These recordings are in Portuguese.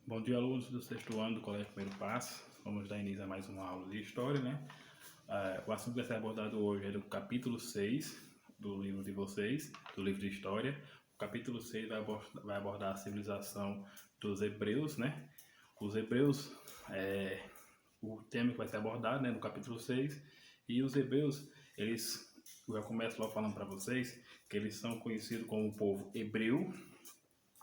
Bom dia, alunos do sexto ano do Colégio Primeiro Passo. Vamos dar início a mais uma aula de História, né? O assunto que vai ser abordado hoje é do capítulo 6 do livro de vocês, do livro de História. O capítulo 6 vai abordar a civilização dos Hebreus, né? Os Hebreus o tema que vai ser abordado, né, no capítulo 6. E os Hebreus, eu já começo logo falando para vocês que eles são conhecidos como o povo hebreu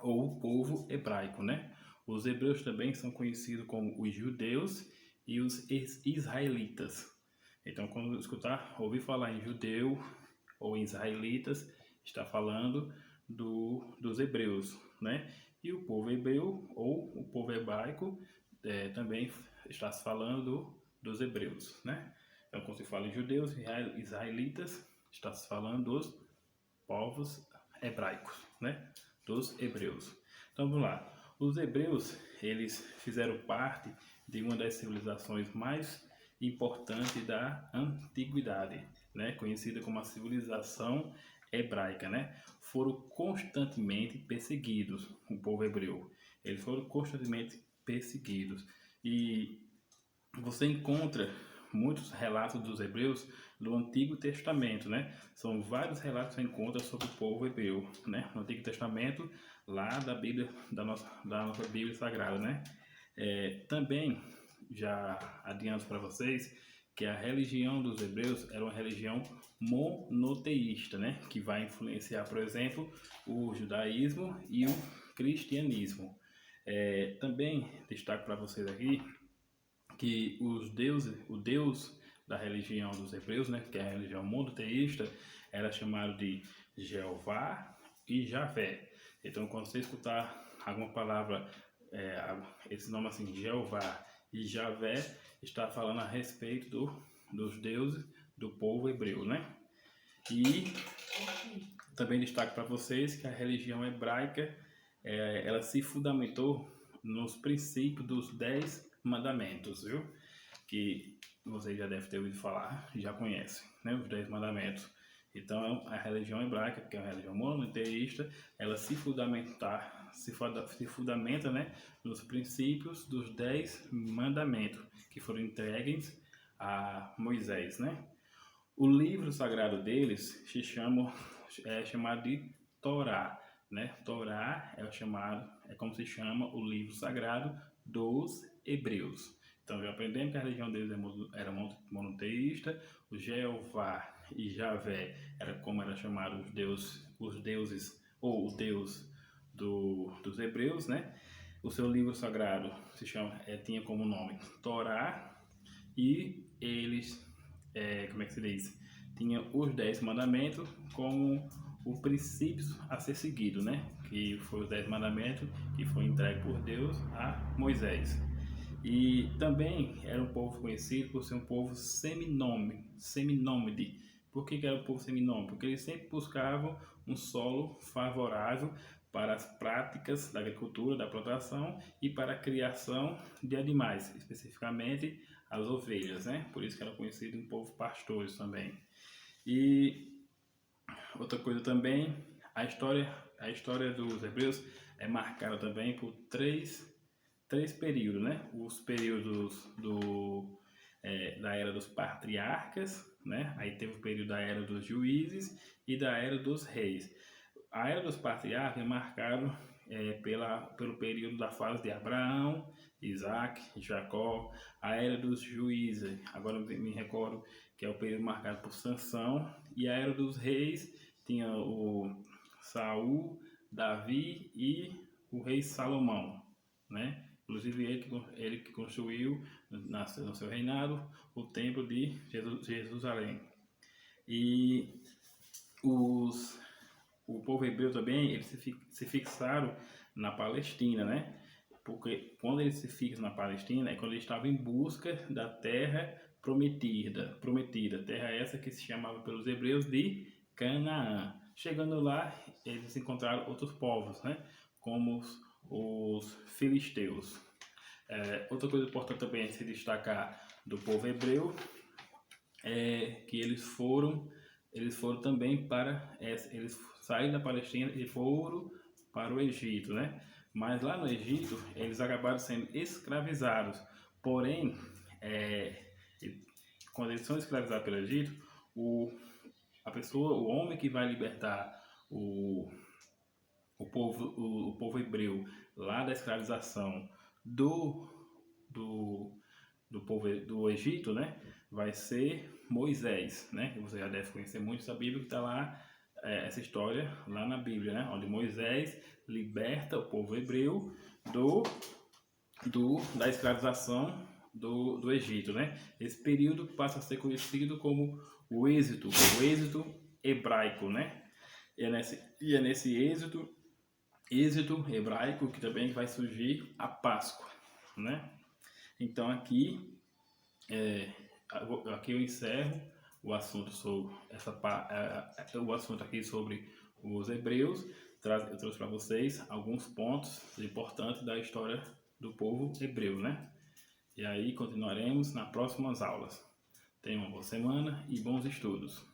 ou o povo hebraico, né? Os hebreus também são conhecidos como os judeus e os israelitas. Então, quando ouvir falar em judeu ou em israelitas, está falando dos hebreus, né? E o povo hebreu ou o povo hebraico também está se falando dos hebreus, né? Então, quando se fala em judeus e israelitas, está se falando dos povos hebraicos, né? Dos hebreus. Então vamos lá. Os hebreus, eles fizeram parte de uma das civilizações mais importantes da antiguidade, né? Conhecida como a civilização hebraica, né? Foram constantemente perseguidos, o povo hebreu. Eles foram constantemente perseguidos. E você encontra muitos relatos dos hebreus no Antigo Testamento, né? São vários relatos que você encontra sobre o povo hebreu, né? No Antigo Testamento, lá da Bíblia, da nossa Bíblia Sagrada, né? Também, já adianto para vocês, que a religião dos hebreus era uma religião monoteísta, né? Que vai influenciar, por exemplo, o judaísmo e o cristianismo. Também destaco para vocês aqui que o Deus da religião dos hebreus, né, que é a religião monoteísta, era chamado de Jeová e Javé. Então, quando você escutar alguma palavra, esse nome assim, Jeová e Javé, está falando a respeito dos deuses do povo hebreu, né? E também destaco para vocês que a religião hebraica, ela se fundamentou nos princípios dos 10 mandamentos, viu? Que vocês já devem ter ouvido falar, já conhecem, né? Os 10 mandamentos. Então, a religião hebraica, que é uma religião monoteísta, ela se fundamenta, né, nos princípios dos 10 mandamentos que foram entregues a Moisés, né? O livro sagrado deles é chamado de Torá, né? Torá é como se chama o livro sagrado dos hebreus. Então já aprendemos que a religião deles era monoteísta, o Jeová e Javé era como era chamado os deuses ou o Deus dos hebreus, né? O seu livro sagrado tinha como nome Torá e eles como é que se diz? Tinha os 10 mandamentos como o princípio a ser seguido, né? Que foi os 10 mandamentos que foi entregue por Deus a Moisés. E também era um povo conhecido por ser um povo seminômade. Por que era um povo seminômade? Porque eles sempre buscavam um solo favorável para as práticas da agricultura, da plantação e para a criação de animais, especificamente as ovelhas, né? Por isso que era conhecido um povo pastores também. E outra coisa também, a história dos hebreus é marcada também por três períodos, né? Os períodos da era dos patriarcas, né? Aí teve o período da era dos juízes e da era dos reis. A era dos patriarcas é marcada pelo período da fase de Abraão, Isaac, Jacó. A era dos juízes, agora me recordo que é o período marcado por Sansão. E a era dos reis tinha o Saul, Davi e o rei Salomão, né? Inclusive ele que construiu no seu reinado o templo de Jerusalém. E o povo hebreu também, eles se fixaram na Palestina, né? Porque quando eles se fixam na Palestina é quando eles estavam em busca da terra prometida, terra essa que se chamava pelos hebreus de Canaã. Chegando lá, eles encontraram outros povos, né? Como os filisteus. Outra coisa importante também é se destacar do povo hebreu é que eles foram também eles saíram da Palestina e foram para o Egito, né? Mas lá no Egito, eles acabaram sendo escravizados. Porém, quando eles são escravizados pelo Egito, o homem que vai libertar o povo hebreu lá da escravização do povo do Egito, né? Vai ser Moisés, né? Você já deve conhecer muito essa Bíblia que está lá, essa história lá na Bíblia, né? Onde Moisés liberta o povo hebreu da escravização do Egito, né? Esse período passa a ser conhecido como o êxito hebraico, né? E é nesse êxito hebraico que também vai surgir a Páscoa, né? Então aqui eu encerro o assunto sobre o assunto aqui sobre os hebreus. Eu trouxe para vocês alguns pontos importantes da história do povo hebreu, né? E aí continuaremos nas próximas aulas. Tenham uma boa semana e bons estudos.